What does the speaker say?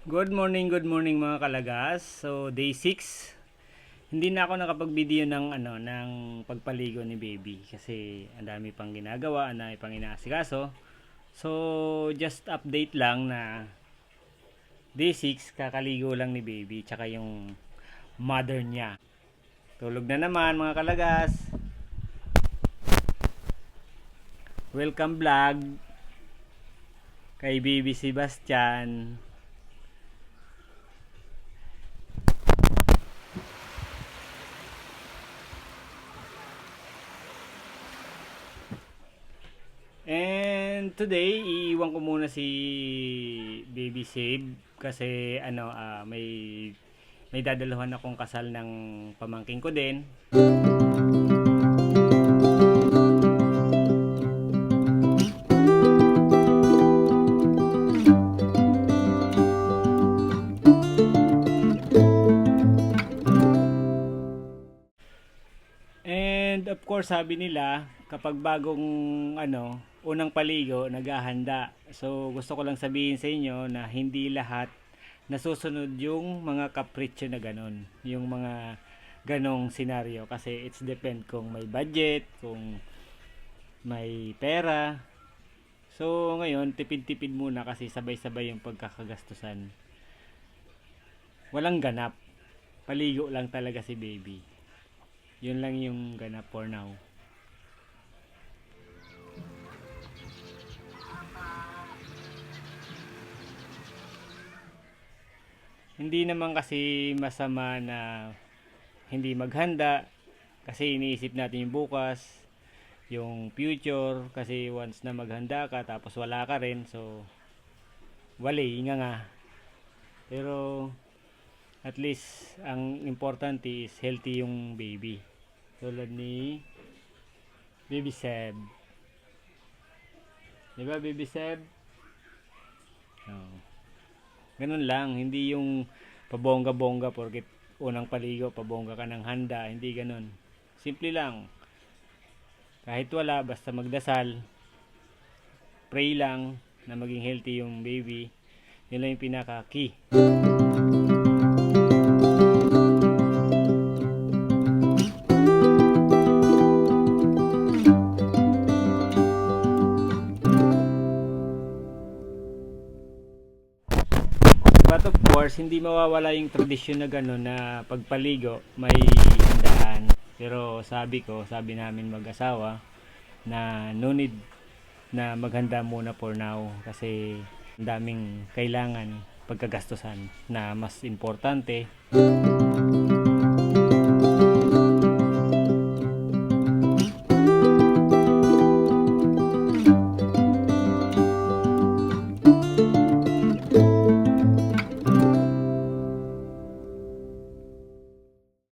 Good morning mga kalagas. So day 6. Hindi na ako nakapag-video ng pagpaligo ni baby kasi ang dami pang ginagawa, ang dami pang inaasikaso. So just update lang na day 6 kakaligo lang ni baby tsaka yung mother niya. Tulog na naman mga kalagas. Welcome vlog kay baby Sebastian. And today, iiwan ko muna si Baby Save kasi may dadalahan akong kasal ng pamangking ko din. And of course, sabi nila kapag bagong unang paligo, naghahanda. So gusto ko lang sabihin sa inyo na hindi lahat nasusunod yung mga kapritsyo na ganon. Yung mga ganong senaryo kasi it's depend kung may budget, kung may pera. So ngayon, tipid-tipid muna kasi sabay-sabay yung pagkakagastusan. Walang ganap. Paligo lang talaga si baby. Yun lang yung ganap for now. Hindi naman kasi masama na hindi maghanda kasi iniisip natin yung bukas, yung future, kasi once na maghanda ka tapos wala ka rin, so wali nga. Pero at least ang importante is healthy yung baby. Tulad ni Baby Seb. Diba Baby Seb? Oh. Ganun lang, hindi yung pabongga-bongga porket unang paligo, pabongga ka ng handa, hindi ganun. Simple lang. Kahit wala, basta magdasal, pray lang na maging healthy yung baby. Yun lang yung pinaka-key. But of course, hindi mawawala yung tradisyon na gano'n na pagpaligo, may handaan. Pero sabi namin mag-asawa na no need na maghanda muna for now kasi ang daming kailangan pagkagastusan na mas importante